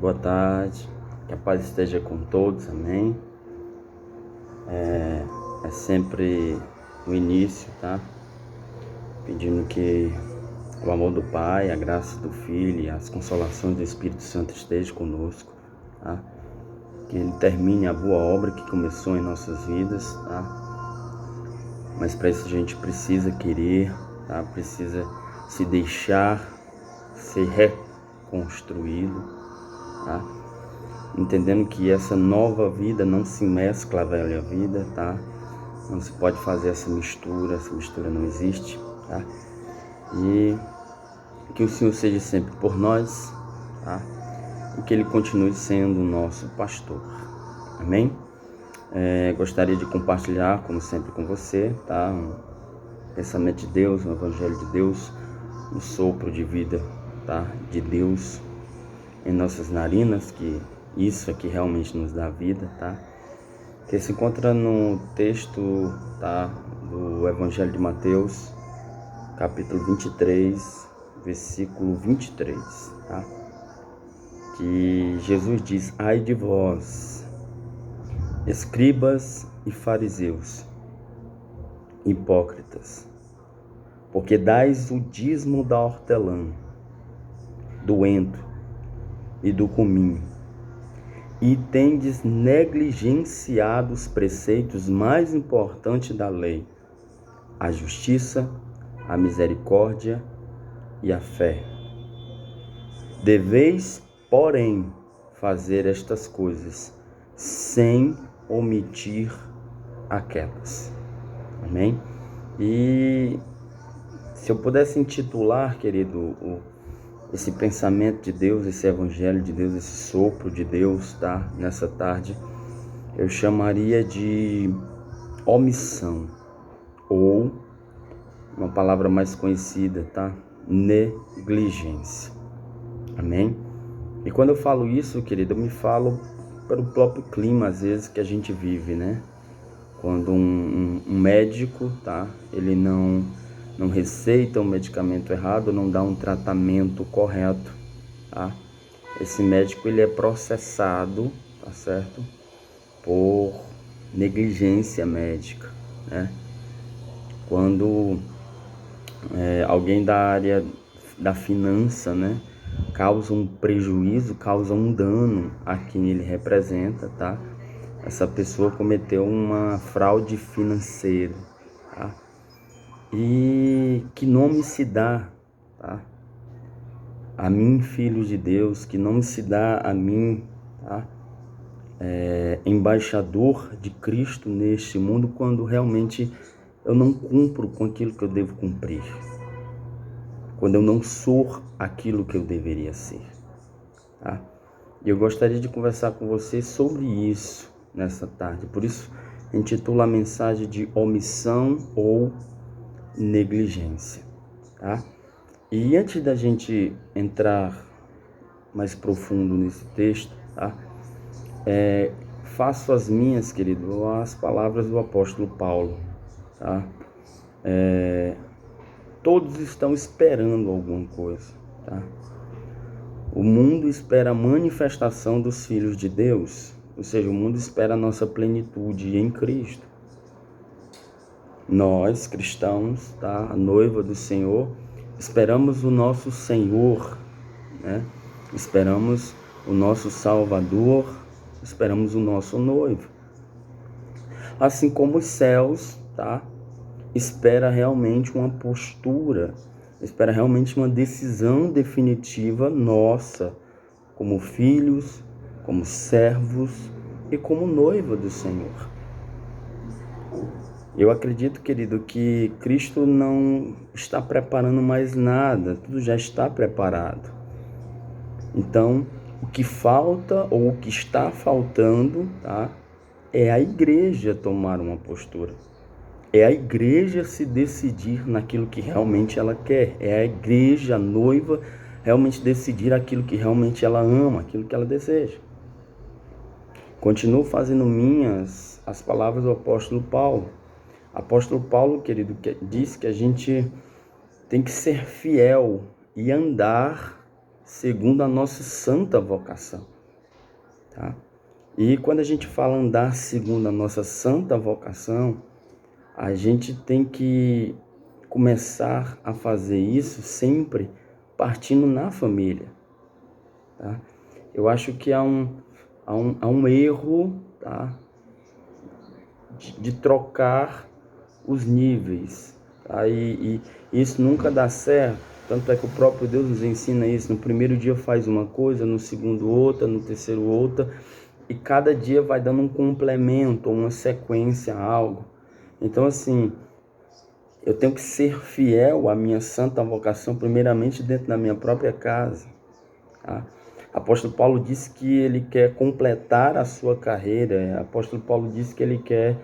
Boa tarde, que a paz esteja com todos, amém? É sempre o início, tá? Pedindo que o amor do Pai, a graça do Filho e as consolações do Espírito Santo estejam conosco, tá? Que Ele termine a boa obra que começou em nossas vidas, tá? Mas para isso a gente precisa querer, tá? Precisa se deixar ser reconstruído, tá? Entendendo que essa nova vida não se mescla à velha vida, tá? Não se pode fazer essa mistura não existe, tá? E que o Senhor seja sempre por nós, tá? E que Ele continue sendo o nosso pastor, amém? Gostaria de compartilhar, como sempre, com você, tá? Um pensamento de Deus, um evangelho de Deus, um sopro de vida, tá? De Deus em nossas narinas, que isso aqui realmente nos dá vida, tá? Que se encontra no texto, tá? Do Evangelho de Mateus, capítulo 23, versículo 23, tá? Que Jesus diz: ai de vós, escribas e fariseus, hipócritas, porque dais o dízimo da hortelã, do ento e do cominho, e tendes negligenciado os preceitos mais importantes da lei, a justiça, a misericórdia e a fé. Deveis, porém, fazer estas coisas sem omitir aquelas. Amém? E se eu pudesse intitular, querido, esse pensamento de Deus, esse evangelho de Deus, esse sopro de Deus, tá? Nessa tarde, eu chamaria de omissão, ou uma palavra mais conhecida, tá? Negligência. Amém? E quando eu falo isso, querido, eu me falo pelo próprio clima, às vezes, que a gente vive, né? Quando um médico, tá? Ele não receita um medicamento errado, não dá um tratamento correto, tá? Esse médico, ele é processado, tá certo? Por negligência médica, né? Quando alguém da área da finança, né, causa um prejuízo, causa um dano a quem ele representa, tá? Essa pessoa cometeu uma fraude financeira, tá? E que nome se dá, tá? A mim, filho de Deus, que nome se dá a mim, tá? Embaixador de Cristo neste mundo, quando realmente eu não cumpro com aquilo que eu devo cumprir, quando eu não sou aquilo que eu deveria ser, tá? E eu gostaria de conversar com você sobre isso nessa tarde. Por isso, intitulo a mensagem de omissão ou negligência, tá? E antes da gente entrar mais profundo nesse texto, tá? Faço as minhas, querido, as palavras do apóstolo Paulo, tá? Todos estão esperando alguma coisa, tá? O mundo espera a manifestação dos filhos de Deus, ou seja, o mundo espera a nossa plenitude em Cristo. Nós, cristãos, tá? A noiva do Senhor, esperamos o nosso Senhor, né? Esperamos o nosso Salvador, esperamos o nosso noivo. Assim como os céus, tá? Espera realmente uma postura, espera realmente uma decisão definitiva nossa, como filhos, como servos e como noiva do Senhor. Eu acredito, querido, que Cristo não está preparando mais nada, tudo já está preparado. Então, o que falta ou o que está faltando, tá? É a igreja tomar uma postura. É a igreja se decidir naquilo que realmente ela quer. É a igreja, a noiva, realmente decidir aquilo que realmente ela ama, aquilo que ela deseja. Continuo fazendo minhas as palavras do apóstolo Paulo. Apóstolo Paulo, querido, diz que a gente tem que ser fiel e andar segundo a nossa santa vocação, tá? E quando a gente fala andar segundo a nossa santa vocação, a gente tem que começar a fazer isso sempre partindo na família, tá? Eu acho que há um erro, tá? De trocar os níveis, tá? E isso nunca dá certo, tanto é que o próprio Deus nos ensina isso. No primeiro dia faz uma coisa, no segundo outra, no terceiro outra, e cada dia vai dando um complemento, uma sequência a algo. Então, assim, eu tenho que ser fiel à minha santa vocação, primeiramente dentro da minha própria casa, tá? Apóstolo Paulo disse que ele quer completar a sua carreira. Apóstolo Paulo disse que ele quer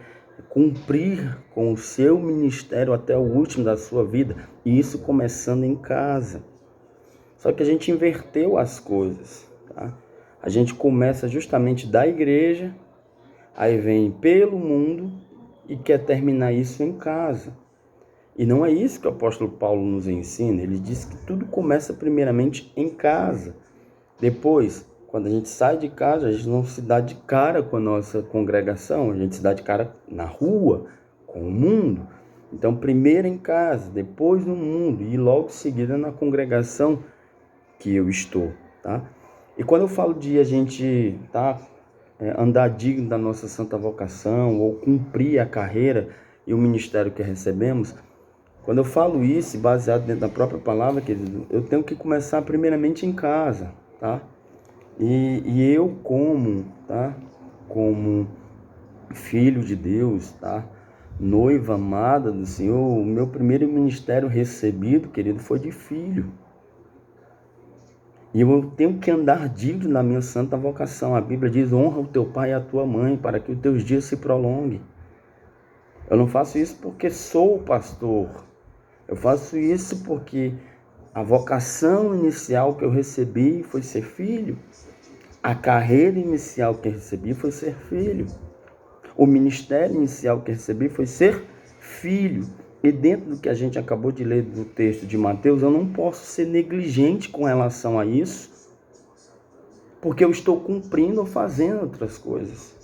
cumprir com o seu ministério até o último da sua vida, e isso começando em casa. Só que a gente inverteu as coisas, tá? A gente começa justamente da igreja, aí vem pelo mundo e quer terminar isso em casa. E não é isso que o apóstolo Paulo nos ensina. Ele diz que tudo começa primeiramente em casa. Depois, quando a gente sai de casa, a gente não se dá de cara com a nossa congregação, a gente se dá de cara na rua, com o mundo. Então, primeiro em casa, depois no mundo e logo em seguida na congregação que eu estou, tá? E quando eu falo de a gente, tá, andar digno da nossa santa vocação ou cumprir a carreira e o ministério que recebemos, quando eu falo isso, baseado dentro da própria palavra, querido, eu tenho que começar primeiramente em casa, tá? E eu tá? Como filho de Deus, tá? Noiva amada do Senhor, o meu primeiro ministério recebido, querido, foi de filho. E eu tenho que andar digno na minha santa vocação. A Bíblia diz: honra o teu pai e a tua mãe, para que os teus dias se prolonguem. Eu não faço isso porque sou pastor. Eu faço isso porque a vocação inicial que eu recebi foi ser filho. A carreira inicial que eu recebi foi ser filho. O ministério inicial que eu recebi foi ser filho. E dentro do que a gente acabou de ler do texto de Mateus, eu não posso ser negligente com relação a isso, porque eu estou cumprindo ou fazendo outras coisas.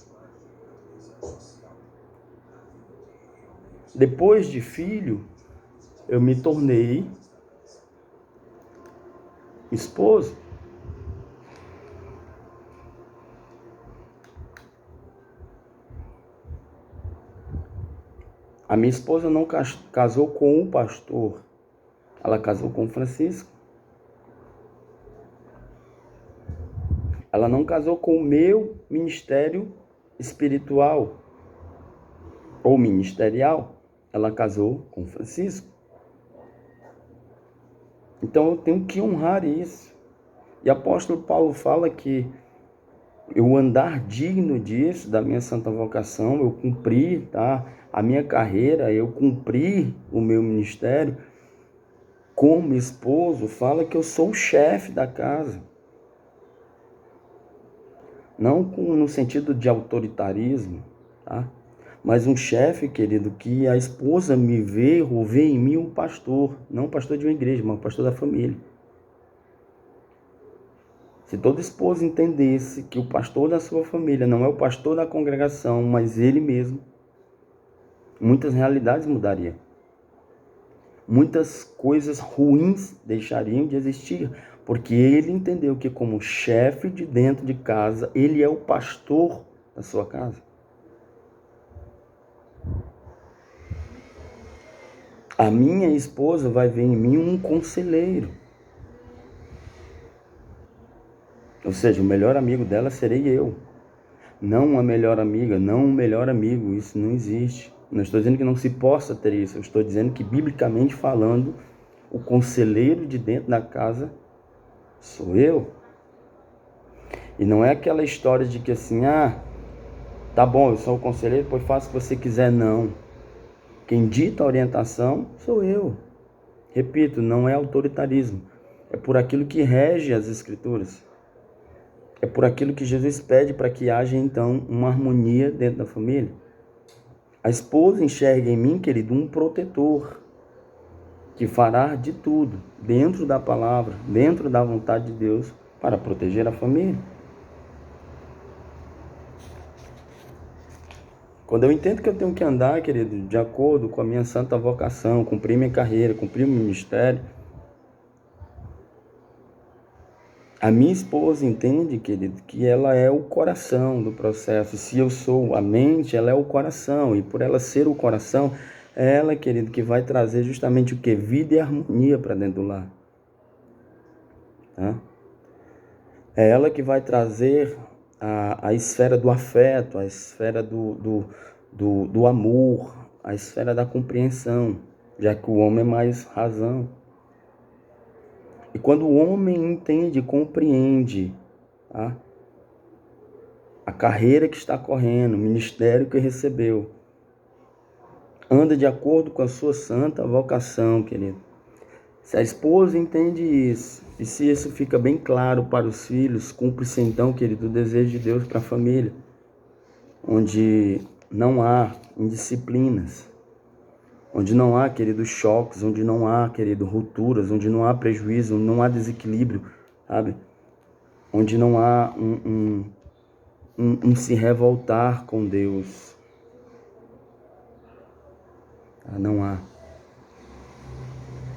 Depois de filho, eu me tornei esposo. A minha esposa não casou com o pastor, ela casou com o Francisco. Ela não casou com o meu ministério espiritual ou ministerial, ela casou com o Francisco. Então eu tenho que honrar isso. E o apóstolo Paulo fala que eu andar digno disso, da minha santa vocação, eu cumprir, tá, a minha carreira, eu cumprir o meu ministério como esposo, fala que eu sou o chefe da casa. Não no sentido de autoritarismo, tá? Mas um chefe, querido, que a esposa me vê ou vê em mim um pastor, não um pastor de uma igreja, mas um pastor da família. Se toda esposa entendesse que o pastor da sua família não é o pastor da congregação, mas ele mesmo, muitas realidades mudariam. Muitas coisas ruins deixariam de existir, porque ele entendeu que como chefe de dentro de casa, ele é o pastor da sua casa. A minha esposa vai ver em mim um conselheiro. Ou seja, o melhor amigo dela serei eu. Não uma melhor amiga, não um melhor amigo. Isso não existe. Não estou dizendo que não se possa ter isso. Eu estou dizendo que, biblicamente falando, o conselheiro de dentro da casa sou eu. E não é aquela história de que assim, tá bom, eu sou o conselheiro, pois faça o que você quiser. Não. Quem dita a orientação sou eu. Repito, não é autoritarismo. É por aquilo que rege as Escrituras. É por aquilo que Jesus pede para que haja, então, uma harmonia dentro da família. A esposa enxerga em mim, querido, um protetor. que fará de tudo dentro da palavra, dentro da vontade de Deus, para proteger a família. Quando eu entendo que eu tenho que andar, querido, de acordo com a minha santa vocação, cumprir minha carreira, cumprir o meu ministério, a minha esposa entende, querido, que ela é o coração do processo. Se eu sou a mente, ela é o coração. E por ela ser o coração, é ela, querido, que vai trazer justamente o que? Vida e harmonia para dentro do lar. Tá? É ela que vai trazer a esfera do afeto, a esfera do amor, a esfera da compreensão, já que o homem é mais razão. E quando o homem entende, compreende, tá? A carreira que está correndo, o ministério que recebeu, anda de acordo com a sua santa vocação, querido. Se a esposa entende isso, e se isso fica bem claro para os filhos, cumpre-se então, querido, o desejo de Deus para a família, onde não há indisciplinas, onde não há, querido, choques, onde não há, querido, rupturas, onde não há prejuízo, onde não há desequilíbrio, sabe? Onde não há um se revoltar com Deus. Não há.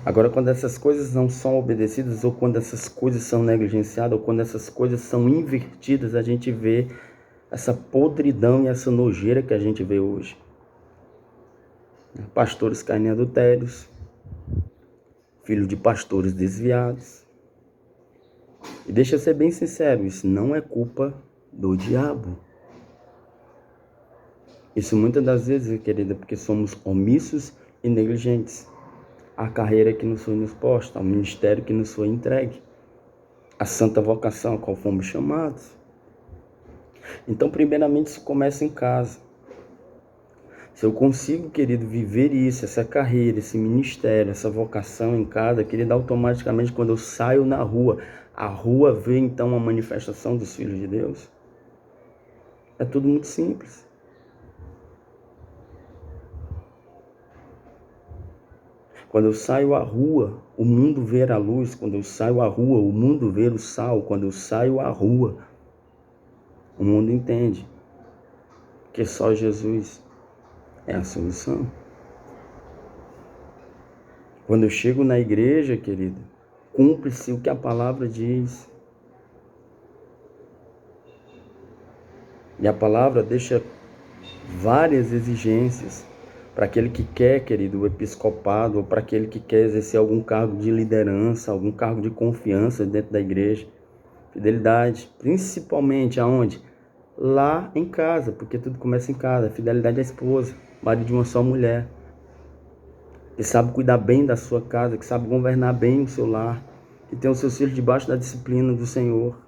Agora, quando essas coisas não são obedecidas, ou quando essas coisas são negligenciadas, ou quando essas coisas são invertidas, a gente vê essa podridão e essa nojeira que a gente vê hoje. Pastores caindo em adultérios, filho de pastores desviados. E deixa eu ser bem sincero, isso não é culpa do diabo. Isso muitas das vezes, querida, porque somos omissos e negligentes. A carreira que nos foi nos posta, ao ministério que nos foi entregue, a santa vocação a qual fomos chamados. Então, primeiramente, isso começa em casa. Se eu consigo, querido, viver isso, essa carreira, esse ministério, essa vocação em casa, querido, automaticamente quando eu saio na rua, a rua vê então a manifestação dos filhos de Deus. É tudo muito simples. Quando eu saio à rua, o mundo vê a luz. Quando eu saio à rua, o mundo vê o sal. Quando eu saio à rua, o mundo entende que só Jesus é a solução. Quando eu chego na igreja, querido, cumpre-se o que a palavra diz. E a palavra deixa várias exigências para aquele que quer, querido, o episcopado, ou para aquele que quer exercer algum cargo de liderança, algum cargo de confiança dentro da igreja. Fidelidade, principalmente aonde? Lá em casa, porque tudo começa em casa. Fidelidade à esposa, marido de uma só mulher, que sabe cuidar bem da sua casa, que sabe governar bem o seu lar, que tem os seus filhos debaixo da disciplina do Senhor.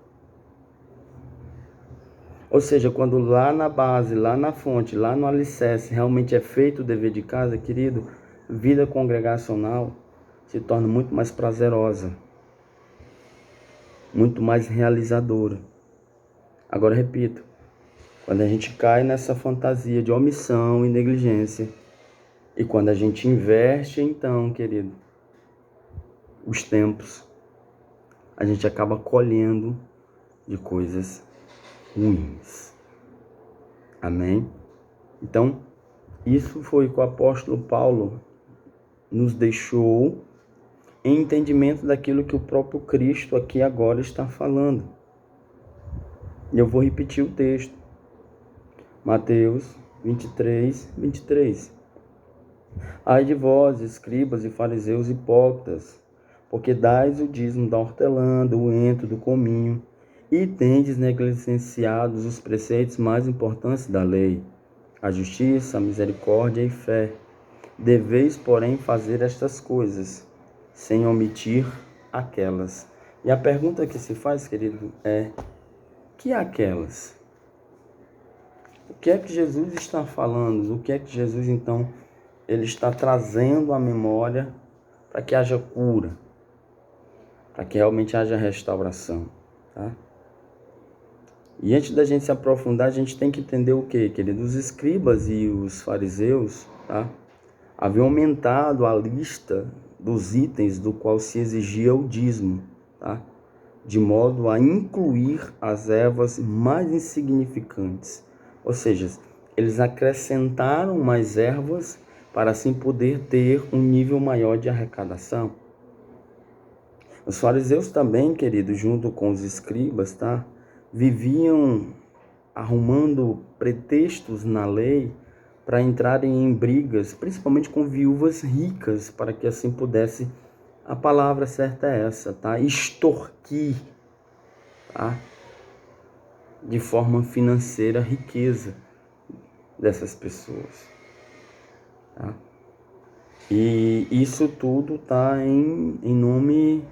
Ou seja, quando lá na base, lá na fonte, lá no alicerce, realmente é feito o dever de casa, querido, vida congregacional se torna muito mais prazerosa, muito mais realizadora. Agora, repito, quando a gente cai nessa fantasia de omissão e negligência, e quando a gente inverte, então, querido, os tempos, a gente acaba colhendo de coisas ruins. Amém? Então, isso foi o que o apóstolo Paulo nos deixou em entendimento daquilo que o próprio Cristo aqui agora está falando. Eu vou repetir o texto. Mateus 23, 23. Ai de vós, escribas e fariseus hipócritas, porque dais o dízimo da hortelã, do ento, do cominho, e tendes negligenciados os preceitos mais importantes da lei, a justiça, a misericórdia e fé. Deveis, porém, fazer estas coisas, sem omitir aquelas. E a pergunta que se faz, querido, é: que aquelas? O que é que Jesus está falando? O que é que Jesus, então, ele está trazendo à memória para que haja cura, para que realmente haja restauração, tá? E antes da gente se aprofundar, a gente tem que entender o quê, querido? Os escribas e os fariseus, tá? Haviam aumentado a lista dos itens do qual se exigia o dízimo, tá? De modo a incluir as ervas mais insignificantes. Ou seja, eles acrescentaram mais ervas para assim poder ter um nível maior de arrecadação. Os fariseus também, querido, junto com os escribas, tá? Viviam arrumando pretextos na lei para entrarem em brigas, principalmente com viúvas ricas, para que assim pudesse, a palavra certa é essa, tá? Extorquir, tá? De forma financeira a riqueza dessas pessoas, tá? E isso tudo tá em nome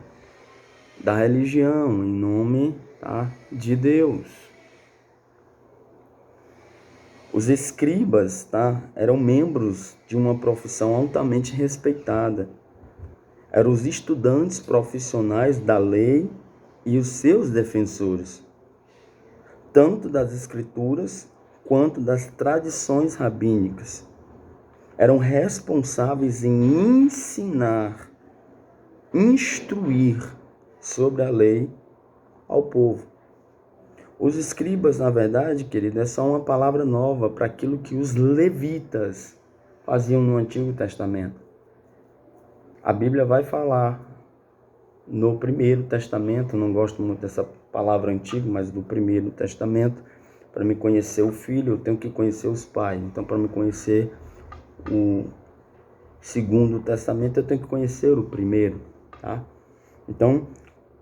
da religião, em nome, tá, de Deus. Os escribas, tá, eram membros de uma profissão altamente respeitada. Eram os estudantes profissionais da lei e os seus defensores, tanto das escrituras quanto das tradições rabínicas. Eram responsáveis em ensinar, instruir sobre a lei ao povo. Os escribas, na verdade, querido, é só uma palavra nova para aquilo que os levitas faziam no Antigo Testamento. A Bíblia vai falar no Primeiro Testamento, não gosto muito dessa palavra antigo, mas do Primeiro Testamento. Para me conhecer o Filho, eu tenho que conhecer os pais. Então, para me conhecer o Segundo Testamento, eu tenho que conhecer o primeiro, tá? Então,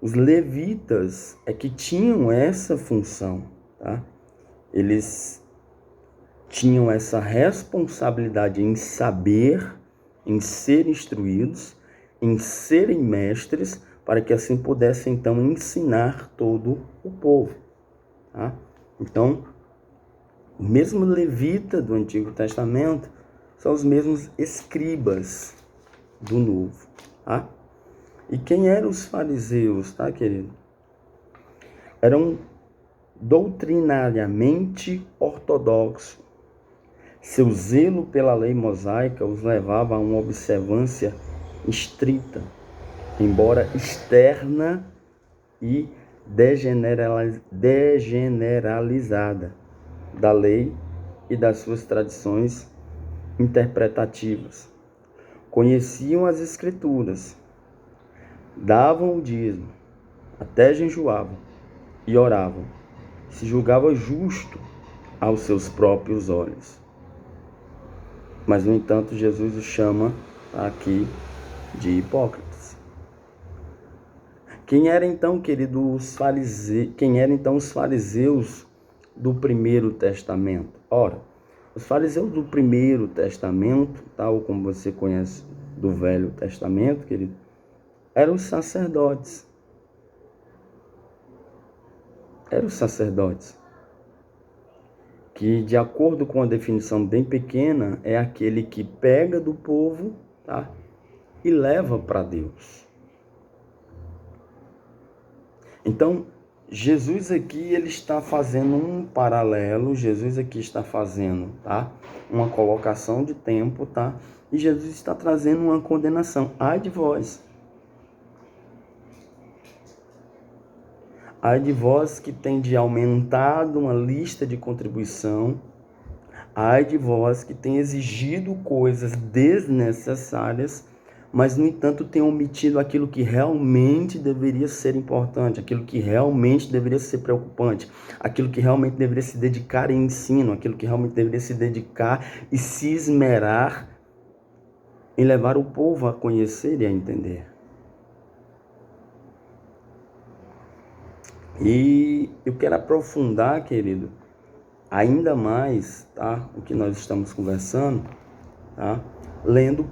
os levitas é que tinham essa função, tá? Eles tinham essa responsabilidade em saber, em ser instruídos, em serem mestres, para que assim pudessem então ensinar todo o povo, tá? Então, o mesmo levita do Antigo Testamento são os mesmos escribas do Novo, tá? E quem eram os fariseus, tá, querido? Eram doutrinariamente ortodoxos. Seu zelo pela lei mosaica os levava a uma observância estrita, embora externa e degeneralizada, da lei e das suas tradições interpretativas. Conheciam as escrituras, davam o dízimo, até jejuavam e oravam. Se julgava justo aos seus próprios olhos. Mas, no entanto, Jesus os chama aqui de hipócritas. Quem eram então, os fariseus do Primeiro Testamento? Ora, os fariseus do Primeiro Testamento, tal como você conhece do Velho Testamento, querido, eram os sacerdotes. Que, de acordo com a definição bem pequena, é aquele que pega do povo, tá, e leva para Deus. Então, Jesus aqui ele está fazendo um paralelo, Jesus aqui está fazendo, tá, uma colocação de tempo, tá, e Jesus está trazendo uma condenação. Ai de vós! Ai de vós que tende aumentado uma lista de contribuição. Ai de vós que tem exigido coisas desnecessárias, mas, no entanto, tem omitido aquilo que realmente deveria ser importante, aquilo que realmente deveria ser preocupante, aquilo que realmente deveria se dedicar em ensino, aquilo que realmente deveria se dedicar e se esmerar em levar o povo a conhecer e a entender. E eu quero aprofundar, querido, ainda mais, tá, o que nós estamos conversando, tá, lendo 1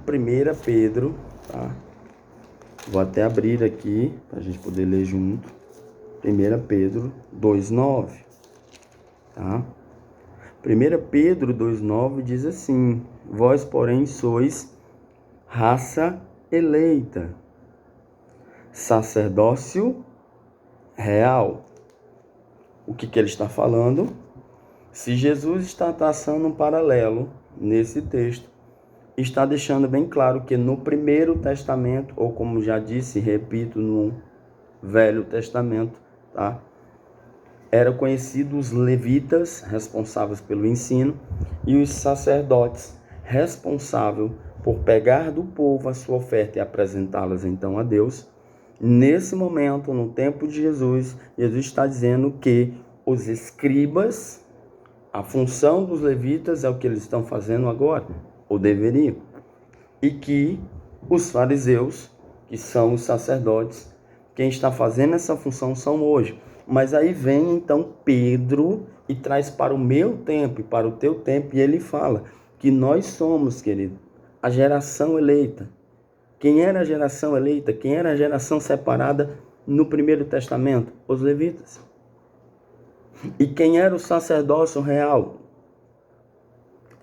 Pedro, tá, vou até abrir aqui, para a gente poder ler junto, 1 Pedro 2,9, tá, 1 Pedro 2,9 diz assim: vós, porém, sois raça eleita, sacerdócio real. O que ele está falando? Se Jesus está traçando um paralelo nesse texto está deixando bem claro que no Primeiro Testamento, ou como já disse, repito, no Velho Testamento, tá? Eram conhecidos os levitas, responsáveis pelo ensino, e os sacerdotes, responsáveis por pegar do povo a sua oferta e apresentá-las então a Deus. Nesse momento, no tempo de Jesus, Jesus está dizendo que os escribas, a função dos levitas é o que eles estão fazendo agora, ou deveriam, e que os fariseus, que são os sacerdotes, quem está fazendo essa função são hoje. Mas aí vem então Pedro e traz para o meu tempo e para o teu tempo, e ele fala que nós somos, querido, a geração eleita. Quem era a geração eleita? Quem era a geração separada no Primeiro Testamento? Os levitas. E quem era o sacerdócio real?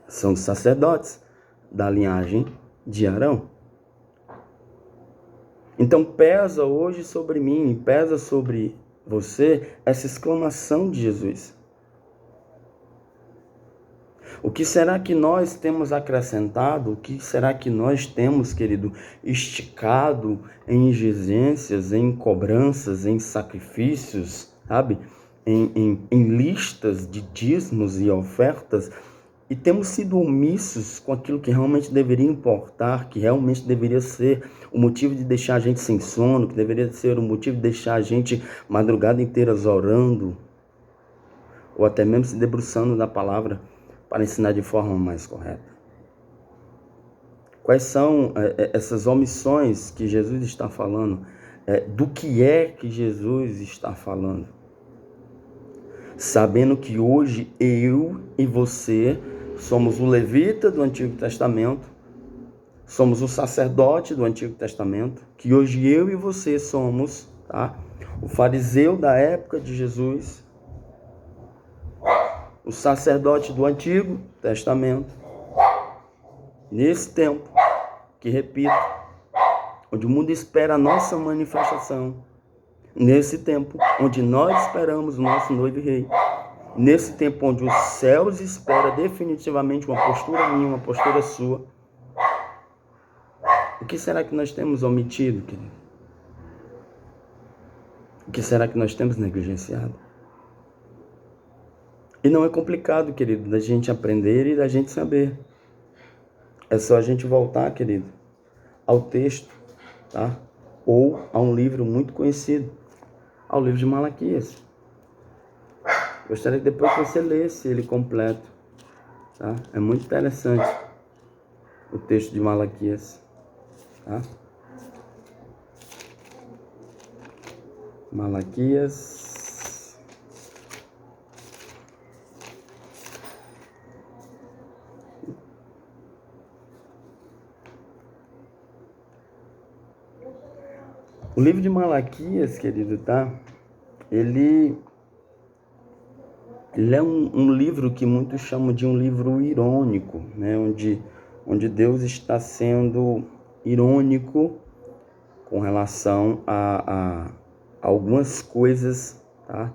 São os sacerdotes da linhagem de Arão. Então pesa hoje sobre mim, pesa sobre você essa exclamação de Jesus. O que será que nós temos acrescentado? O que será que nós temos, querido, esticado em exigências, em cobranças, em sacrifícios, sabe? Em listas de dízimos e ofertas, e temos sido omissos com aquilo que realmente deveria importar, que realmente deveria ser o motivo de deixar a gente sem sono, que deveria ser o motivo de deixar a gente madrugada inteira orando, ou até mesmo se debruçando na palavra para ensinar de forma mais correta. Quais são essas omissões que Jesus está falando? Do que é que Jesus está falando? Sabendo que hoje eu e você somos o levita do Antigo Testamento, somos o sacerdote do Antigo Testamento, que hoje eu e você somos, tá? O fariseu da época de Jesus, o sacerdote do Antigo Testamento, nesse tempo, que repito, onde o mundo espera a nossa manifestação, nesse tempo onde nós esperamos o nosso noivo e rei, nesse tempo onde os céus espera definitivamente uma postura minha, uma postura sua, o que será que nós temos omitido, querido? O que será que nós temos negligenciado? E não é complicado, querido, da gente aprender e da gente saber. É só a gente voltar, querido, ao texto, tá? Ou a um livro muito conhecido, ao livro de Malaquias. Gostaria que depois você lesse ele completo, tá? É muito interessante o texto de Malaquias, tá? Malaquias. O livro de Malaquias, querido, tá? Ele é um livro que muitos chamam de um livro irônico, né? Onde Deus está sendo irônico com relação a algumas coisas, tá?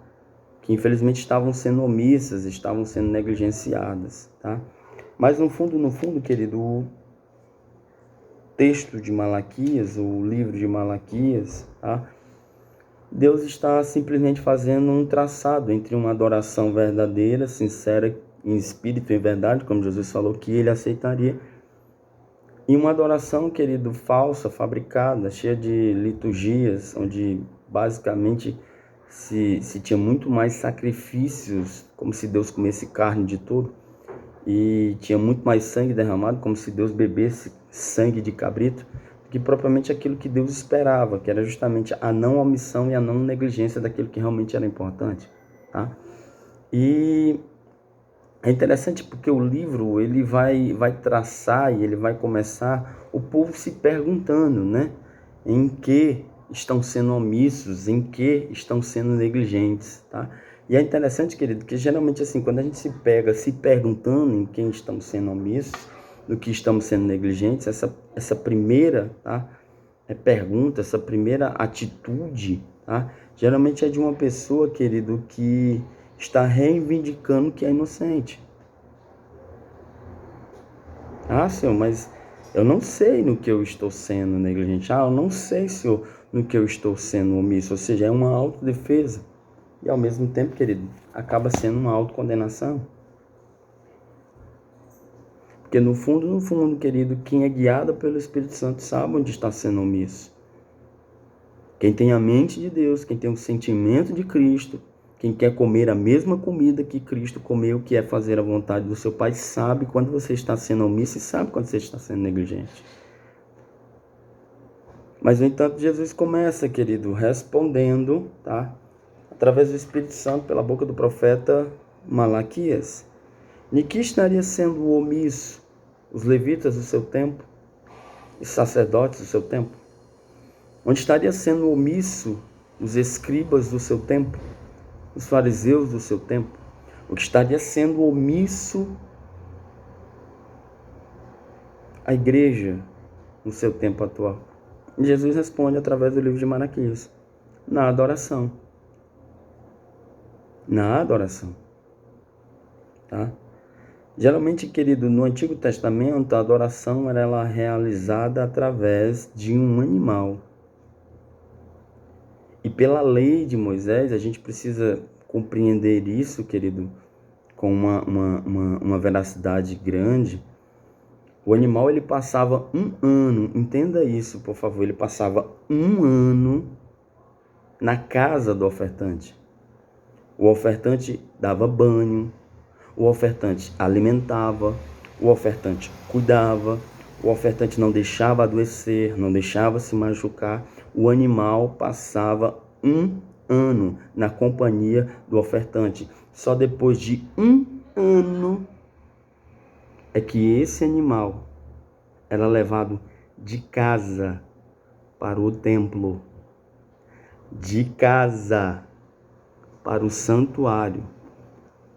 Que infelizmente estavam sendo omissas, estavam sendo negligenciadas, tá? Mas no fundo, querido, o texto de Malaquias, o livro de Malaquias, tá? Deus está simplesmente fazendo um traçado entre uma adoração verdadeira, sincera, em espírito e verdade, como Jesus falou que ele aceitaria, e uma adoração, querido, falsa, fabricada, cheia de liturgias, onde basicamente se tinha muito mais sacrifícios, como se Deus comesse carne de tudo, e tinha muito mais sangue derramado, como se Deus bebesse sangue de cabrito, que propriamente aquilo que Deus esperava, que era justamente a não omissão e a não negligência daquilo que realmente era importante, tá? E é interessante porque o livro ele vai traçar e ele vai começar o povo se perguntando, né? Em que estão sendo omissos, em que estão sendo negligentes, tá? E é interessante, querido, que geralmente assim, quando a gente se pega se perguntando em quem estamos sendo omissos, do que estamos sendo negligentes, essa primeira, tá? Pergunta, essa primeira atitude, tá? Geralmente é de uma pessoa, querido, que está reivindicando que é inocente. Ah, Senhor, mas Eu não sei no que eu estou sendo negligente. Eu não sei se no que eu estou sendo omisso. Ou seja, é uma autodefesa. E ao mesmo tempo, querido, acaba sendo uma autocondenação. Porque no fundo, querido, quem é guiado pelo Espírito Santo sabe onde está sendo omisso. Quem tem a mente de Deus, quem tem o sentimento de Cristo, quem quer comer a mesma comida que Cristo comeu, que é fazer a vontade do seu Pai, sabe quando você está sendo omisso e sabe quando você está sendo negligente. Mas, no entanto, Jesus começa, querido, respondendo, tá? Através do Espírito Santo, pela boca do profeta Malaquias. De que estaria sendo omisso os levitas do seu tempo, os sacerdotes do seu tempo? Onde estaria sendo omisso os escribas do seu tempo, os fariseus do seu tempo? O que estaria sendo omisso a igreja no seu tempo atual? E Jesus responde através do livro de Malaquias: na adoração. Na adoração. Tá? Geralmente, querido, no Antigo Testamento, a adoração era realizada através de um animal. E pela lei de Moisés, a gente precisa compreender isso, querido, com uma veracidade grande. O animal, ele passava um ano, entenda isso, por favor, ele passava um ano na casa do ofertante. O ofertante dava banho, o ofertante alimentava, o ofertante cuidava, o ofertante não deixava adoecer, não deixava se machucar. O animal passava um ano na companhia do ofertante. Só depois de um ano é que esse animal era levado de casa para o templo, de casa para o santuário,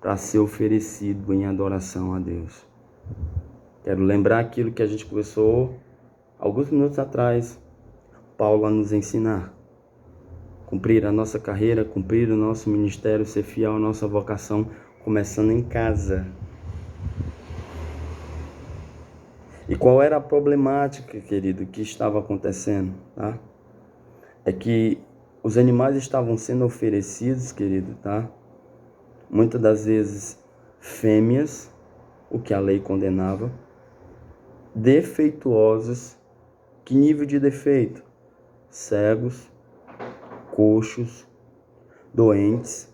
para ser oferecido em adoração a Deus. Quero lembrar aquilo que a gente conversou alguns minutos atrás. Paulo a nos ensinar. Cumprir a nossa carreira, cumprir o nosso ministério, ser fiel à nossa vocação, começando em casa. E qual era a problemática, querido, que estava acontecendo? Tá? É que os animais estavam sendo oferecidos, querido, tá? Muitas das vezes fêmeas, o que a lei condenava, defeituosos. Que nível de defeito? Cegos, coxos, doentes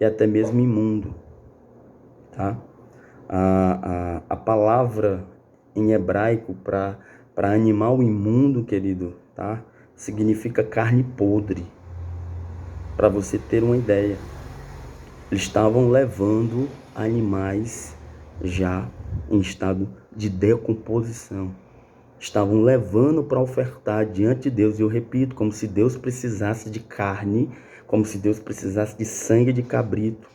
e até mesmo imundo, tá? A palavra em hebraico para animal imundo, querido, tá? Significa carne podre. Para você ter uma ideia, eles estavam levando animais já em estado de decomposição. Estavam levando para ofertar diante de Deus. E eu repito, como se Deus precisasse de carne, como se Deus precisasse de sangue de cabrito.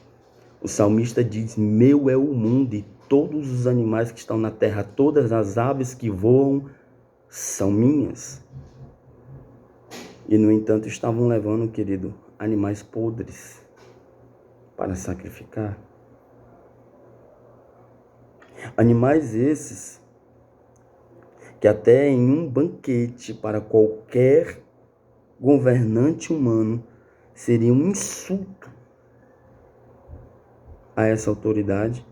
O salmista diz: meu é o mundo e todos os animais que estão na terra, todas as aves que voam são minhas. E no entanto estavam levando, querido, animais podres para sacrificar. Animais esses que até em um banquete para qualquer governante humano seria um insulto a essa autoridade.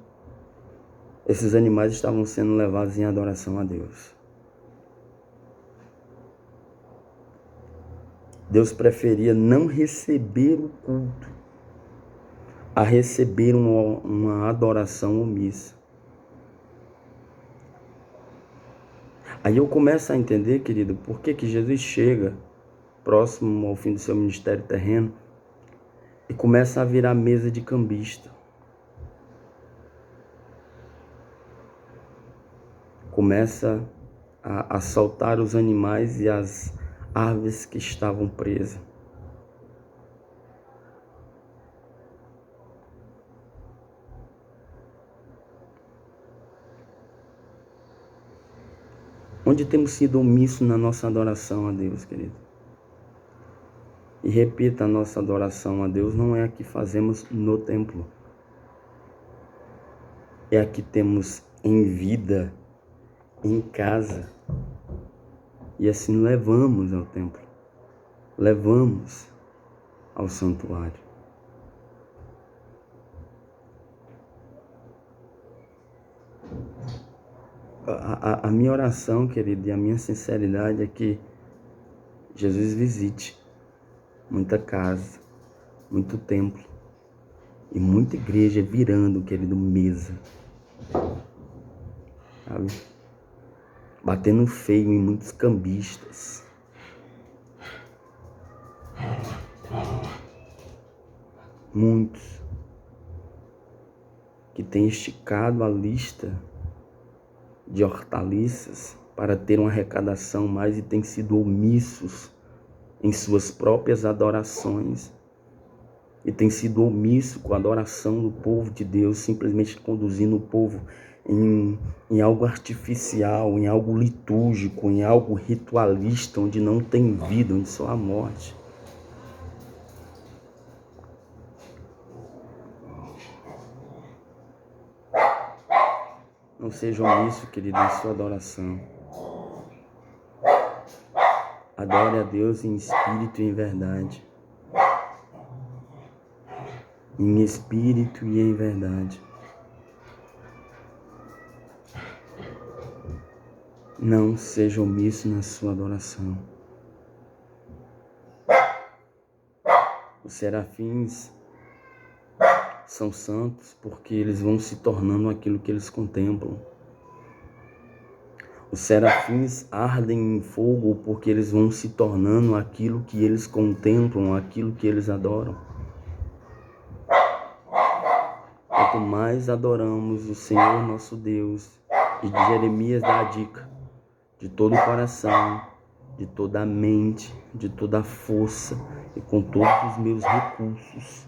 Esses animais estavam sendo levados em adoração a Deus. Deus preferia não receber o culto a receber uma adoração omissa. Aí eu começo a entender, querido, por que Jesus chega próximo ao fim do seu ministério terreno e começa a virar mesa de cambista. Começa a soltar os animais e as aves que estavam presas. Onde temos sido omissos na nossa adoração a Deus, querido? E repita, a nossa adoração a Deus não é a que fazemos no templo. É a que temos em vida em casa. E assim levamos ao templo, levamos ao santuário. A minha oração, querido, e a minha sinceridade é que Jesus visite muita casa, muito templo e muita igreja virando, querido, mesa, sabe? Batendo feio em muitos cambistas. Muitos que têm esticado a lista de hortaliças para ter uma arrecadação mais e têm sido omissos em suas próprias adorações e têm sido omisso com a adoração do povo de Deus, simplesmente conduzindo o povo em algo artificial, em algo litúrgico, em algo ritualista, onde não tem vida, onde só há morte. Não seja omisso, querido, em sua adoração. Adore a Deus em espírito e em verdade. Em espírito e em verdade. Não seja omisso na sua adoração. Os serafins são santos porque eles vão se tornando aquilo que eles contemplam. Os serafins ardem em fogo porque eles vão se tornando aquilo que eles contemplam, aquilo que eles adoram. Quanto mais adoramos o Senhor nosso Deus, e de Jeremias dá a dica, de todo o coração, de toda a mente, de toda a força e com todos os meus recursos,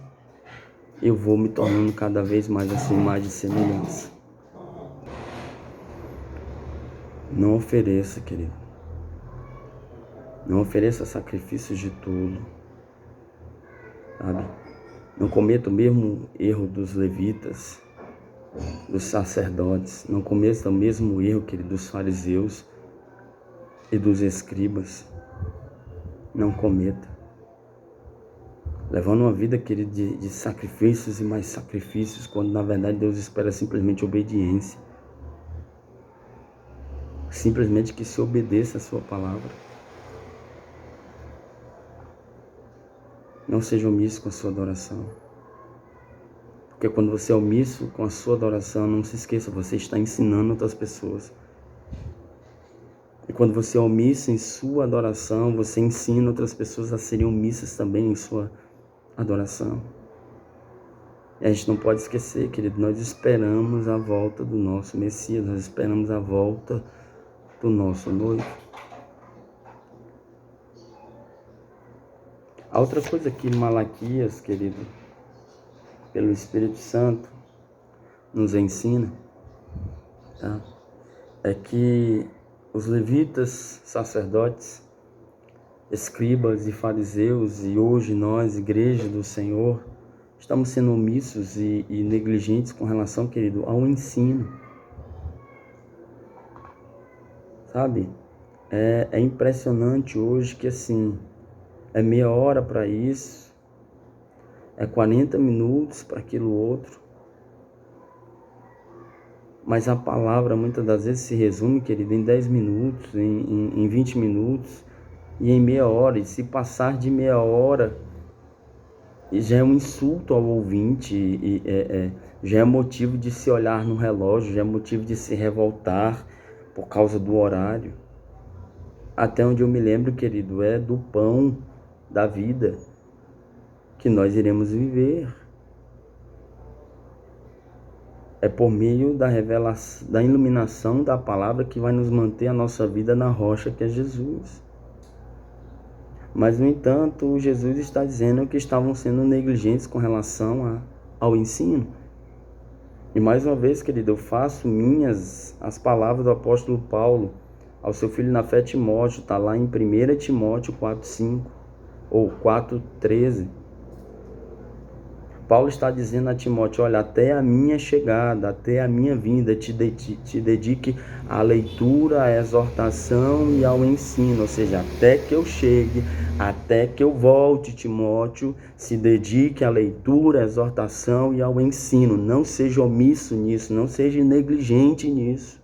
eu vou me tornando cada vez mais a sua imagem e semelhança. Não ofereça, querido. Não ofereça sacrifícios de tolo, sabe? Não cometa o mesmo erro dos levitas, dos sacerdotes. Não cometa o mesmo erro, querido, dos fariseus e dos escribas. Não cometa. Levando uma vida, querido, de sacrifícios e mais sacrifícios, quando na verdade Deus espera simplesmente obediência. Simplesmente que se obedeça a sua palavra. Não seja omisso com a sua adoração. Porque quando você é omisso com a sua adoração, não se esqueça, você está ensinando outras pessoas. E quando você é omisso em sua adoração, você ensina outras pessoas a serem omissas também em sua adoração. E a gente não pode esquecer, querido, nós esperamos a volta do nosso Messias, nós esperamos a volta do nosso noivo. A outra coisa que Malaquias, querido, pelo Espírito Santo, nos ensina, tá? É que os levitas, sacerdotes, escribas e fariseus, e hoje nós, igreja do Senhor, estamos sendo omissos e negligentes com relação, querido, ao ensino. Sabe? É impressionante hoje que, assim, é meia hora para isso, é 40 minutos para aquilo outro. Mas a palavra muitas das vezes se resume, querido, em 10 minutos, em 20 minutos e em meia hora. E se passar de meia hora, já é um insulto ao ouvinte, já é motivo de se olhar no relógio, já é motivo de se revoltar por causa do horário. Até onde eu me lembro, querido, é do pão da vida que nós iremos viver. É por meio da revelação, da iluminação da palavra que vai nos manter a nossa vida na rocha que é Jesus. Mas, no entanto, Jesus está dizendo que estavam sendo negligentes com relação ao ensino. E mais uma vez, querido, eu faço minhas as palavras do apóstolo Paulo ao seu filho na fé Timóteo, está lá em 1 Timóteo 4,5 ou 4,13. Paulo está dizendo a Timóteo, olha, até a minha chegada, até a minha vinda, te dedique à leitura, à exortação e ao ensino, ou seja, até que eu chegue, até que eu volte, Timóteo, se dedique à leitura, à exortação e ao ensino. Não seja omisso nisso, não seja negligente nisso.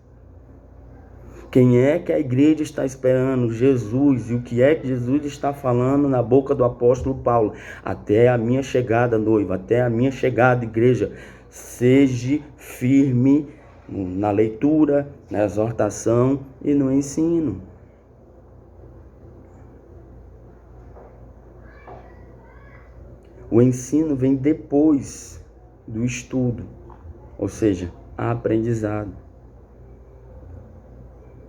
Quem é que a igreja está esperando? Jesus. E o que é que Jesus está falando na boca do apóstolo Paulo? Até a minha chegada, noiva, até a minha chegada, igreja, seja firme na leitura, na exortação e no ensino. O ensino vem depois do estudo, ou seja, aprendizado.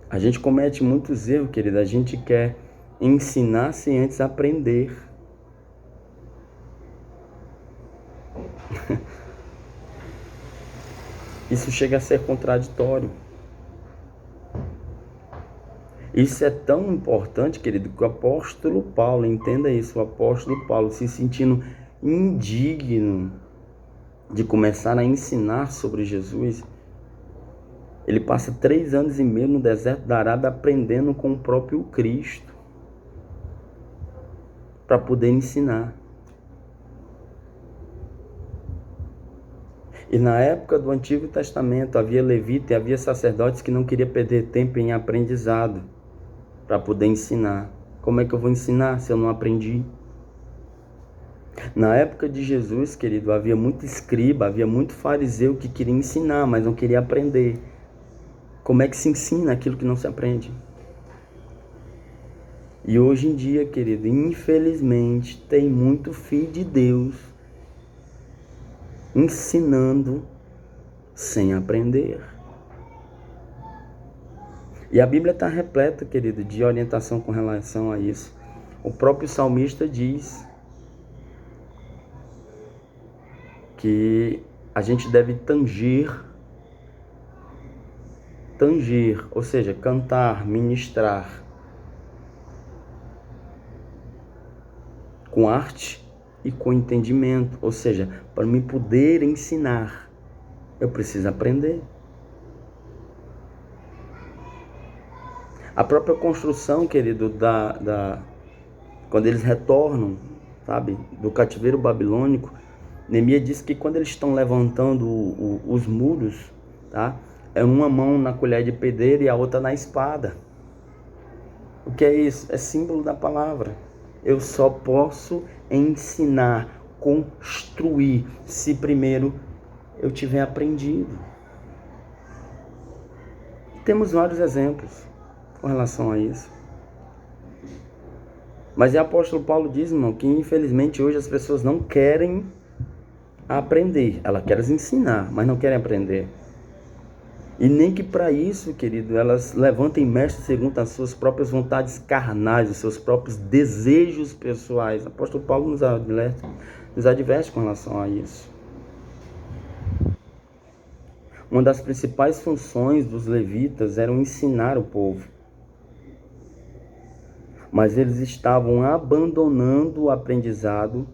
A gente comete muitos erros, querido. A gente quer ensinar sem antes aprender. Isso chega a ser contraditório. Isso é tão importante, querido, que o apóstolo Paulo, entenda isso, o apóstolo Paulo se sentindo indigno de começar a ensinar sobre Jesus, ele passa 3 anos e meio no deserto da Arábia aprendendo com o próprio Cristo para poder ensinar. E na época do Antigo Testamento havia levita e havia sacerdotes que não queriam perder tempo em aprendizado para poder ensinar. Como é que eu vou ensinar se eu não aprendi? Na época de Jesus, querido, havia muito escriba, havia muito fariseu que queria ensinar, mas não queria aprender. Como é que se ensina aquilo que não se aprende? E hoje em dia, querido, infelizmente, tem muito filho de Deus ensinando sem aprender. E a Bíblia está repleta, querido, de orientação com relação a isso. O próprio salmista diz que a gente deve tanger, ou seja, cantar, ministrar com arte e com entendimento, ou seja, para me poder ensinar, eu preciso aprender. A própria construção, querido, quando eles retornam, sabe, do cativeiro babilônico, Neemias diz que quando eles estão levantando os muros, tá, é uma mão na colher de pedreiro e a outra na espada. O que é isso? É símbolo da palavra. Eu só posso ensinar, construir, se primeiro eu tiver aprendido. Temos vários exemplos com relação a isso. Mas o apóstolo Paulo diz, irmão, que infelizmente hoje as pessoas não querem aprender. Elas querem ensinar, mas não querem aprender. E nem que para isso, querido, elas levantem mestres segundo as suas próprias vontades carnais, os seus próprios desejos pessoais. O apóstolo Paulo nos adverte com relação a isso. Uma das principais funções dos levitas era ensinar o povo. Mas eles estavam abandonando o aprendizado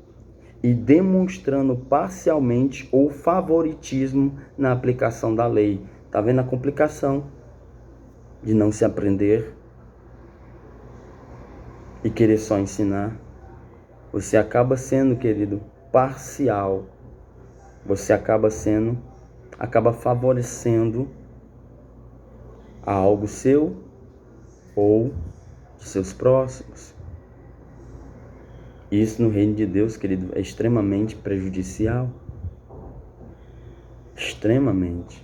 e demonstrando parcialmente ou favoritismo na aplicação da lei. Está vendo a complicação de não se aprender e querer só ensinar? Você acaba sendo, querido, parcial. Você acaba favorecendo a algo seu ou de seus próximos. Isso no reino de Deus, querido, é extremamente prejudicial. Extremamente.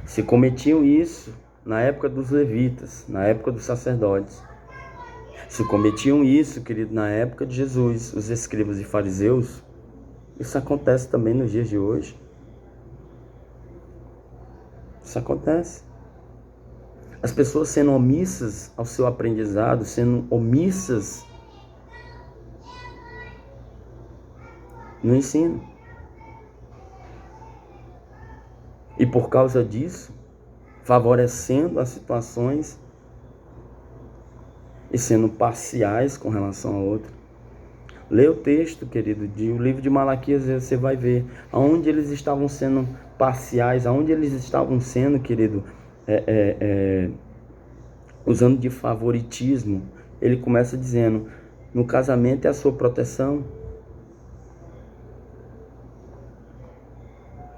Se cometiam isso na época dos levitas, na época dos sacerdotes. Se cometiam isso, querido, na época de Jesus, os escribas e fariseus, isso acontece também nos dias de hoje. Isso acontece. As pessoas sendo omissas ao seu aprendizado, sendo omissas no ensino. E por causa disso, favorecendo as situações e sendo parciais com relação a outra. Lê o texto, querido, o livro de Malaquias, você vai ver aonde eles estavam sendo parciais, aonde eles estavam sendo, querido, usando de favoritismo. Ele começa dizendo: no casamento é a sua proteção.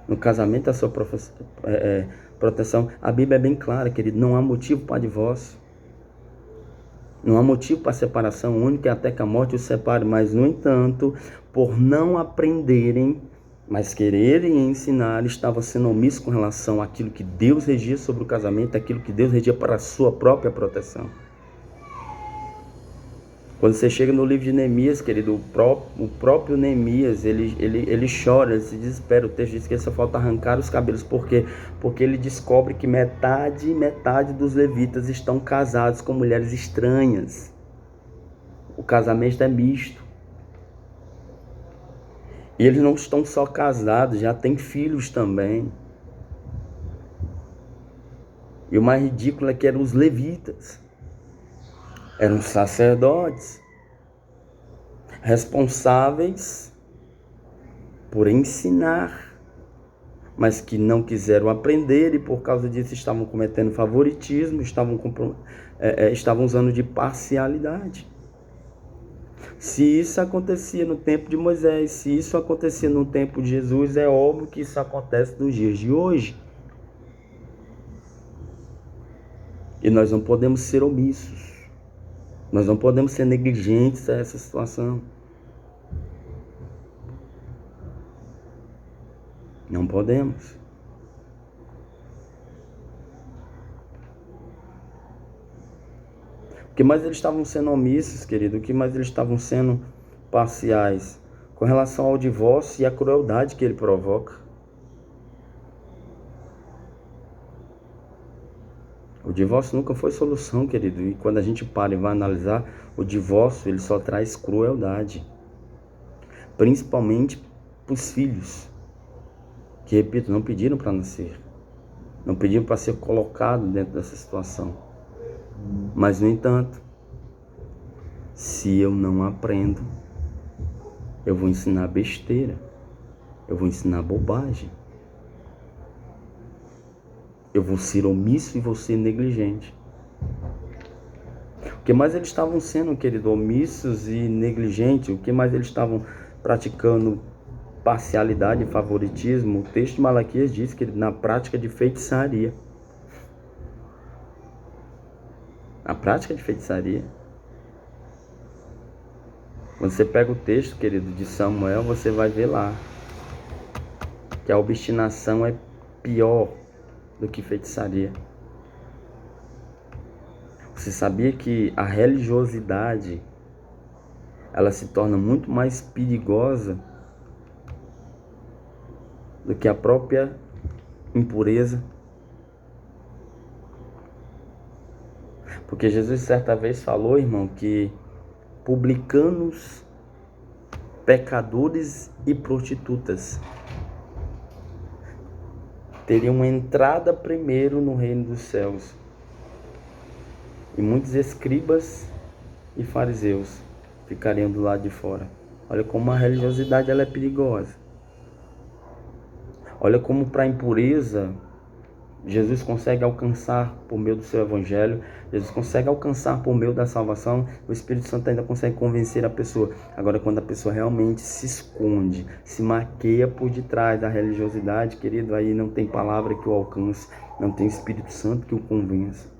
No casamento é a sua proteção. A Bíblia é bem clara, querido, não há motivo para divórcio. Não há motivo para separação, o único é até que a morte os separe. Mas, no entanto, por não aprenderem, mas quererem ensinar, estavam sendo omissos com relação àquilo que Deus regia sobre o casamento, aquilo que Deus regia para a sua própria proteção. Quando você chega no livro de Neemias, querido, o próprio Neemias, ele chora, ele se desespera. O texto diz que só falta arrancar os cabelos. Por quê? Porque ele descobre que metade dos levitas estão casados com mulheres estranhas. O casamento é misto. E eles não estão só casados, já têm filhos também. E o mais ridículo é que eram os levitas. Eram sacerdotes responsáveis por ensinar, mas que não quiseram aprender e por causa disso estavam cometendo favoritismo, estavam usando de parcialidade. Se isso acontecia no tempo de Moisés, se isso acontecia no tempo de Jesus, é óbvio que isso acontece nos dias de hoje. E nós não podemos ser omissos. Nós não podemos ser negligentes a essa situação. Não podemos. O que mais eles estavam sendo omissos, querido? O que mais eles estavam sendo parciais? Com relação ao divórcio e a crueldade que ele provoca. O divórcio nunca foi solução, querido. E quando a gente para e vai analisar, o divórcio ele só traz crueldade. Principalmente para os filhos. Que, repito, não pediram para nascer. Não pediram para ser colocado dentro dessa situação. Mas, no entanto, se eu não aprendo, eu vou ensinar besteira. Eu vou ensinar bobagem. Eu vou ser omisso e vou ser negligente. O que mais eles estavam sendo, querido, omissos e negligentes? O que mais eles estavam praticando parcialidade e favoritismo? O texto de Malaquias diz que na prática de feitiçaria. Na prática de feitiçaria. Quando você pega o texto, querido, de Samuel, você vai ver lá que a obstinação é pior do que feitiçaria. Você sabia que a religiosidade ela se torna muito mais perigosa do que a própria impureza? Porque Jesus certa vez falou, irmão, que publicanos, pecadores e prostitutas teriam entrada primeiro no reino dos céus. E muitos escribas e fariseus ficariam do lado de fora. Olha como a religiosidade ela é perigosa. Olha como para a impureza Jesus consegue alcançar por meio do seu evangelho. Jesus consegue alcançar por meio da salvação. O Espírito Santo ainda consegue convencer a pessoa. Agora, quando a pessoa realmente se esconde, se maqueia por detrás da religiosidade, querido, aí não tem palavra que o alcance, não tem Espírito Santo que o convença.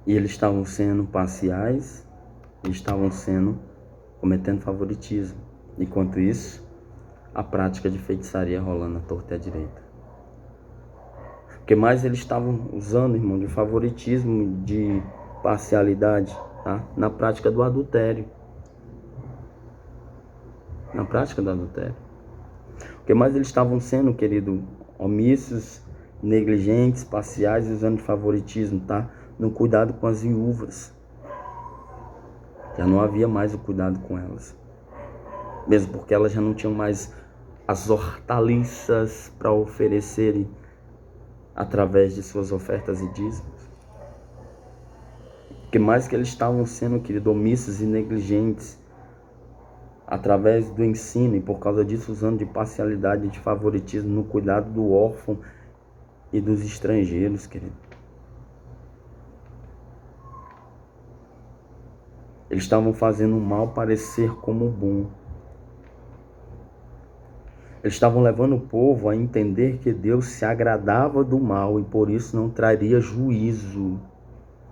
E eles estavam sendo parciais, eles estavam cometendo favoritismo. Enquanto isso, a prática de feitiçaria rolando à torta e à direita. O que mais eles estavam usando, irmão, de favoritismo, de parcialidade, tá? Na prática do adultério. Na prática do adultério. O que mais eles estavam sendo, querido, omissos, negligentes, parciais, usando de favoritismo, tá? No cuidado com as viúvas. Já não havia mais o cuidado com elas. Mesmo porque elas já não tinham mais as hortaliças para oferecerem através de suas ofertas e dízimos. Que mais que eles estavam sendo, querido, omissos e negligentes através do ensino, e por causa disso usando de parcialidade e de favoritismo no cuidado do órfão e dos estrangeiros, querido. Eles estavam fazendo o mal parecer como bom. Eles estavam levando o povo a entender que Deus se agradava do mal e por isso não traria juízo.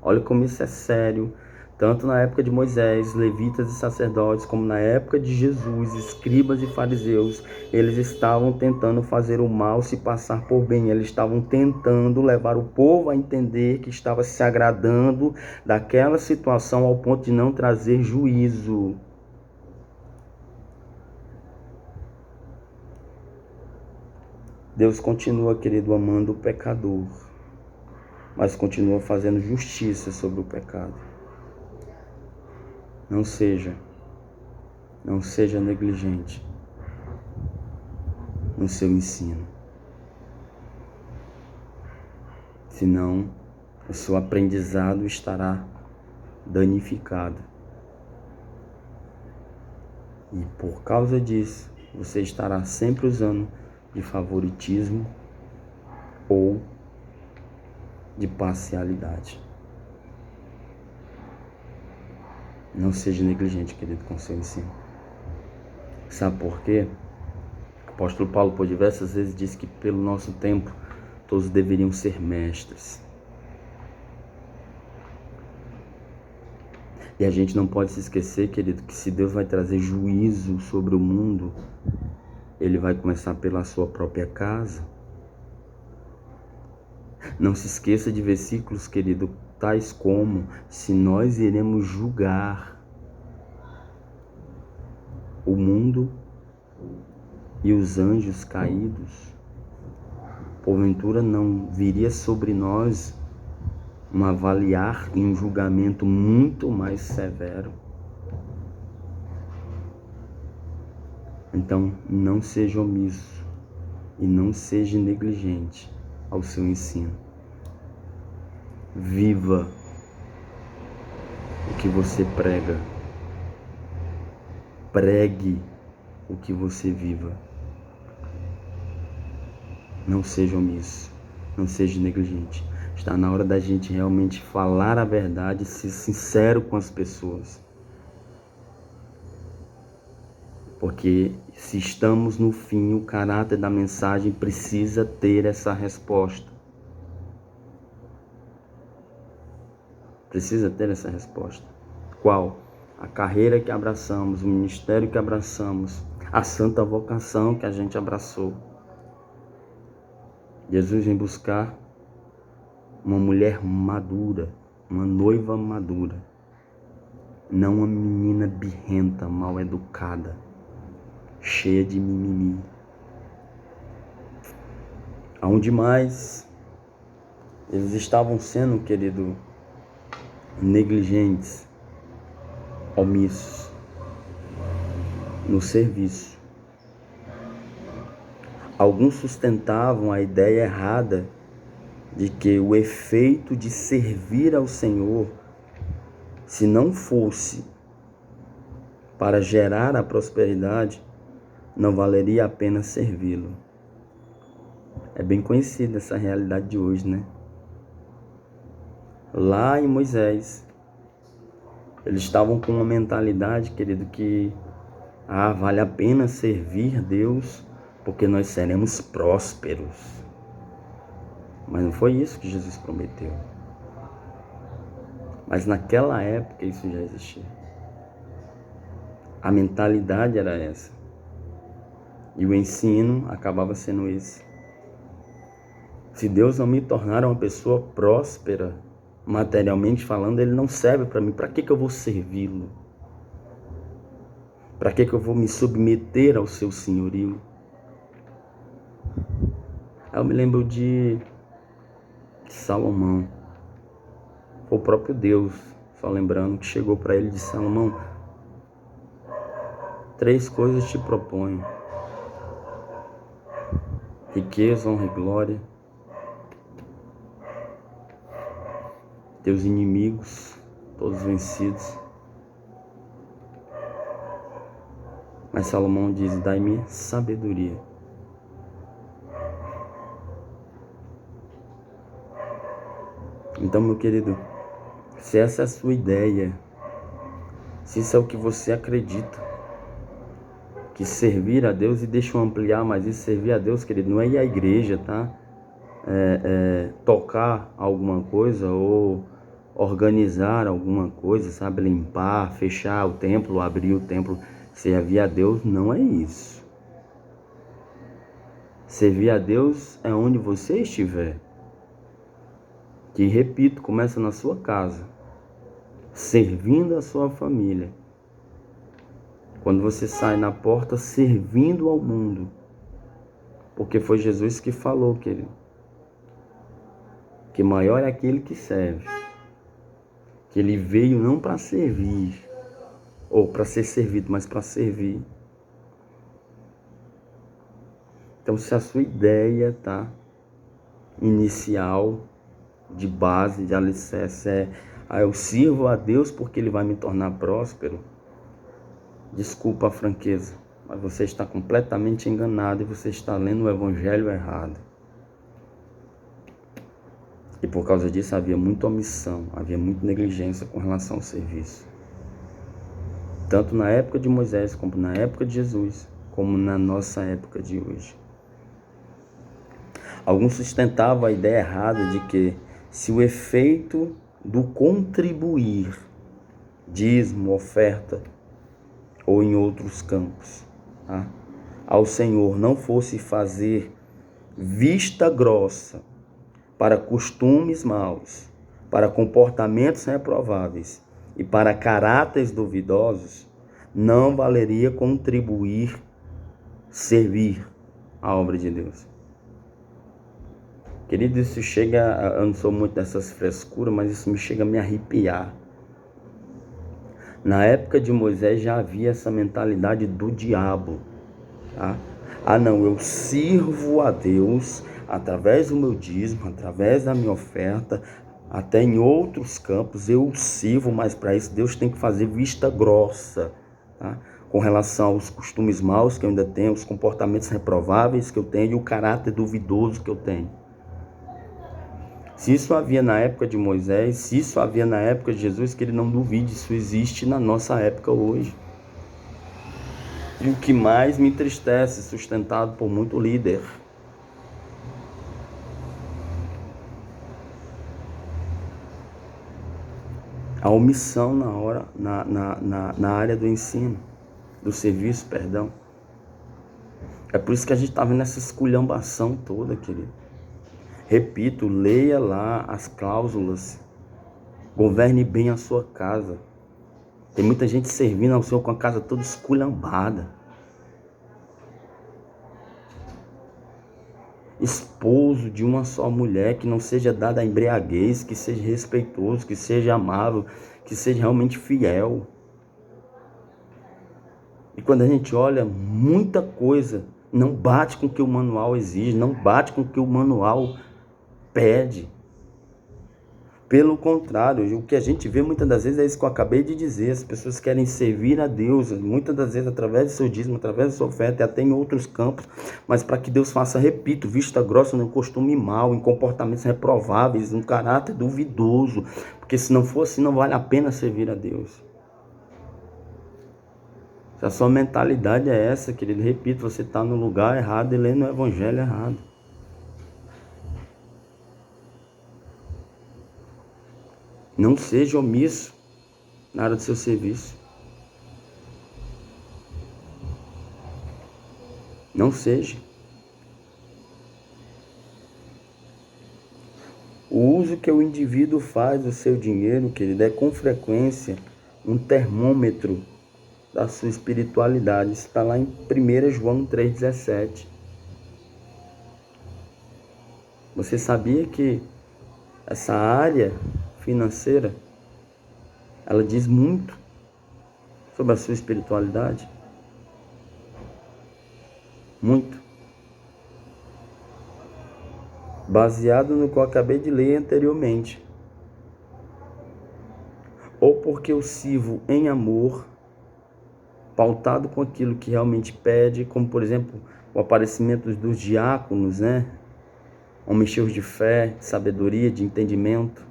Olha como isso é sério. Tanto na época de Moisés, levitas e sacerdotes, como na época de Jesus, escribas e fariseus, eles estavam tentando fazer o mal se passar por bem. Eles estavam tentando levar o povo a entender que estava se agradando daquela situação ao ponto de não trazer juízo. Deus continua, querido, amando o pecador, mas continua fazendo justiça sobre o pecado. Não seja negligente no seu ensino. Senão, o seu aprendizado estará danificado. E por causa disso, você estará sempre usando de favoritismo ou de parcialidade. Não seja negligente, querido, com seu ensino. Sabe por quê? O apóstolo Paulo, por diversas vezes, disse que pelo nosso tempo, todos deveriam ser mestres. E a gente não pode se esquecer, querido, que se Deus vai trazer juízo sobre o mundo, Ele vai começar pela sua própria casa. Não se esqueça de versículos, querido, tais como: se nós iremos julgar o mundo e os anjos caídos, porventura não viria sobre nós um avaliar e um julgamento muito mais severo? Então, não seja omisso e não seja negligente ao seu ensino. Viva o que você prega. Pregue o que você viva. Não seja omisso, não seja negligente. Está na hora da gente realmente falar a verdade, ser sincero com as pessoas. Porque se estamos no fim, o caráter da mensagem precisa ter essa resposta. Precisa ter essa resposta. Qual? A carreira que abraçamos, o ministério que abraçamos, a santa vocação que a gente abraçou. Jesus vem buscar uma mulher madura, uma noiva madura, não uma menina birrenta, mal educada, cheia de mimimi. Aonde mais eles estavam sendo, querido, negligentes, omissos no serviço. Alguns sustentavam a ideia errada de que o efeito de servir ao Senhor, se não fosse para gerar a prosperidade, não valeria a pena servi-lo. É bem conhecida essa realidade de hoje, né? Lá em Moisés, eles estavam com uma mentalidade, querido, que vale a pena servir Deus porque nós seremos prósperos. Mas não foi isso que Jesus prometeu. Mas naquela época isso já existia. A mentalidade era essa. E o ensino acabava sendo esse. Se Deus não me tornar uma pessoa próspera, materialmente falando, Ele não serve para mim. Para que eu vou servi-lo? Para que eu vou me submeter ao seu senhorio? Eu me lembro de Salomão. Foi o próprio Deus, só lembrando, que chegou para ele e disse: Salomão, 3 coisas te proponho: riqueza, honra e glória, teus inimigos, todos vencidos. Mas Salomão diz: dai-me sabedoria. Então, meu querido, se essa é a sua ideia, se isso é o que você acredita, que servir a Deus, e deixa eu ampliar mais isso, servir a Deus, querido, não é ir à igreja, tá? Tocar alguma coisa ou organizar alguma coisa, sabe? Limpar, fechar o templo, abrir o templo. Servir a Deus não é isso. Servir a Deus é onde você estiver. Que, repito, começa na sua casa, servindo a sua família. Quando você sai na porta, servindo ao mundo. Porque foi Jesus que falou, querido, que maior é aquele que serve. Que ele veio não para servir, ou para ser servido, mas para servir. Então, se a sua ideia, tá, inicial, de base, de alicerce, eu sirvo a Deus porque Ele vai me tornar próspero, desculpa a franqueza, mas você está completamente enganado e você está lendo o Evangelho errado. E por causa disso havia muita omissão, havia muita negligência com relação ao serviço. Tanto na época de Moisés, como na época de Jesus, como na nossa época de hoje. Alguns sustentavam a ideia errada de que se o efeito do contribuir, dízimo, oferta, ou em outros campos, tá, ao Senhor não fosse fazer vista grossa para costumes maus, para comportamentos reprováveis e para caráteres duvidosos, não valeria contribuir, servir a obra de Deus. Querido, isso chega, eu não sou muito dessas frescuras, mas isso me chega a me arrepiar. Na época de Moisés já havia essa mentalidade do diabo, tá? Não, eu sirvo a Deus através do meu dízimo, através da minha oferta, até em outros campos eu sirvo, mas para isso Deus tem que fazer vista grossa, tá? Com relação aos costumes maus que eu ainda tenho, os comportamentos reprováveis que eu tenho e o caráter duvidoso que eu tenho. Se isso havia na época de Moisés, se isso havia na época de Jesus, que ele não duvide, isso existe na nossa época hoje. E o que mais me entristece, sustentado por muito líder, a omissão na área do ensino, do serviço, perdão. É por isso que a gente está vendo essa esculhambação toda, querido. Repito, leia lá as cláusulas. Governe bem a sua casa. Tem muita gente servindo ao Senhor com a casa toda esculhambada. Esposo de uma só mulher, que não seja dado a embriaguez, que seja respeitoso, que seja amável, que seja realmente fiel. E quando a gente olha, muita coisa não bate com o que o manual exige, não bate com o que o manual pede. Pelo contrário, o que a gente vê muitas das vezes é isso que eu acabei de dizer. As pessoas querem servir a Deus, muitas das vezes através do seu dízimo, através da sua oferta, e até em outros campos, mas para que Deus faça, repito, vista grossa no costume mau, em comportamentos reprováveis, um caráter duvidoso, porque se não for assim, não vale a pena servir a Deus. Se a sua mentalidade é essa, querido, repito, você está no lugar errado e lendo o Evangelho errado. Não seja omisso na área do seu serviço. Não seja. O uso que o indivíduo faz do seu dinheiro, querido, é com frequência um termômetro da sua espiritualidade. Isso está lá em 1 João 3,17. Você sabia que essa área financeira, ela diz muito sobre a sua espiritualidade? Muito. Baseado no que eu acabei de ler anteriormente. ou porque eu sirvo em amor, pautado com aquilo que realmente pede, como por exemplo o aparecimento dos diáconos, né? Homens cheios de fé, de sabedoria, de entendimento,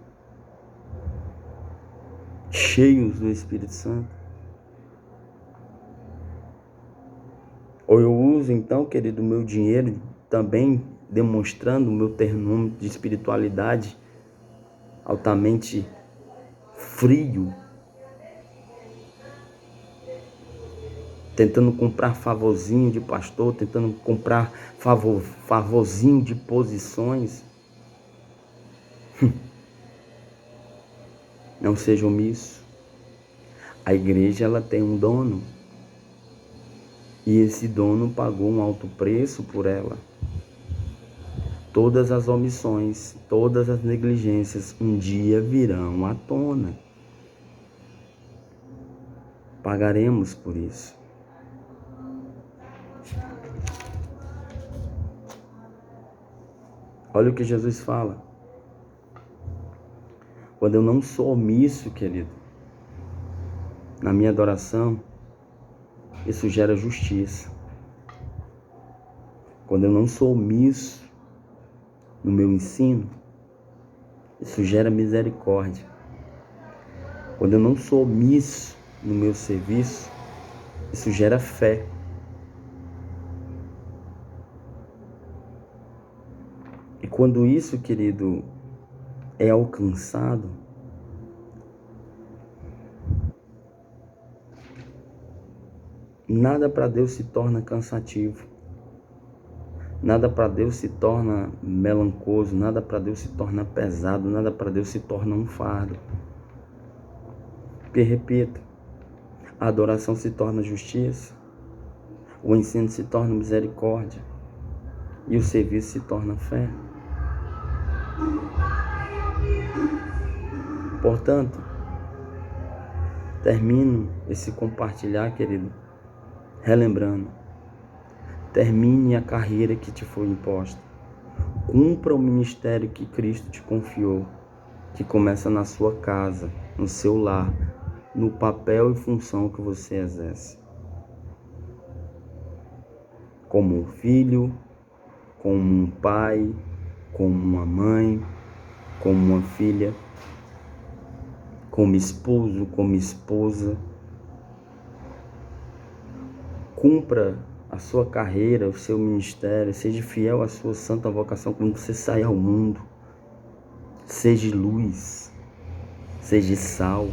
cheios do Espírito Santo. Ou eu uso então, querido, o meu dinheiro também demonstrando o meu termômetro de espiritualidade altamente frio, tentando comprar favorzinho de pastor, tentando comprar favorzinho de posições. Não seja omisso. A igreja, ela tem um dono. E esse dono pagou um alto preço por ela. Todas as omissões, todas as negligências um dia virão à tona. Pagaremos por isso. Olha o que Jesus fala. Quando eu não sou omisso, querido, na minha adoração, isso gera justiça. Quando eu não sou omisso no meu ensino, isso gera misericórdia. Quando eu não sou omisso no meu serviço, isso gera fé. E quando isso, querido, é alcançado, nada para Deus se torna cansativo. Nada para Deus se torna melancoso, nada para Deus se torna pesado, nada para Deus se torna um fardo. Porque, repito, a adoração se torna justiça, o ensino se torna misericórdia e o serviço se torna fé. Portanto, termino esse compartilhar, querido, relembrando. Termine a carreira que te foi imposta. Cumpra o ministério que Cristo te confiou, que começa na sua casa, no seu lar, no papel e função que você exerce. Como um filho, como um pai, como uma mãe, como uma filha, como esposo, como esposa. Cumpra a sua carreira, o seu ministério, seja fiel à sua santa vocação quando você sair ao mundo. Seja luz, seja sal.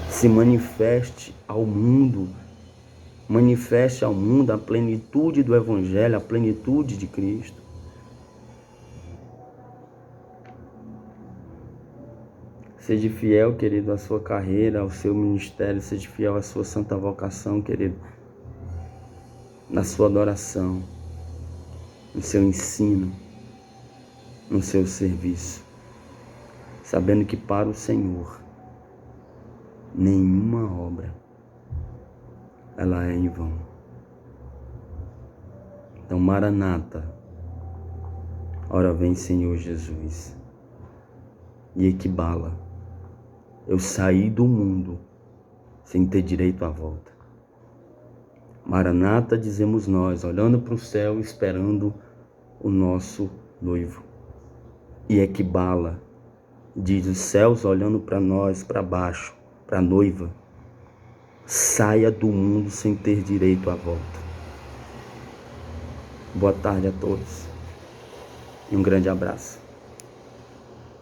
Se manifeste ao mundo, manifeste ao mundo a plenitude do Evangelho, a plenitude de Cristo. Seja fiel, querido, à sua carreira, ao seu ministério, seja fiel à sua santa vocação, querido, na sua adoração, no seu ensino, no seu serviço, sabendo que para o Senhor nenhuma obra ela é em vão. Então, Maranata, ora vem, Senhor Jesus. E equibala, eu saí do mundo sem ter direito à volta. Maranata, dizemos nós, olhando para o céu, esperando o nosso noivo. E equibala, diz os céus olhando para nós, para baixo, para a noiva. Saia do mundo sem ter direito à volta. Boa tarde a todos e um grande abraço.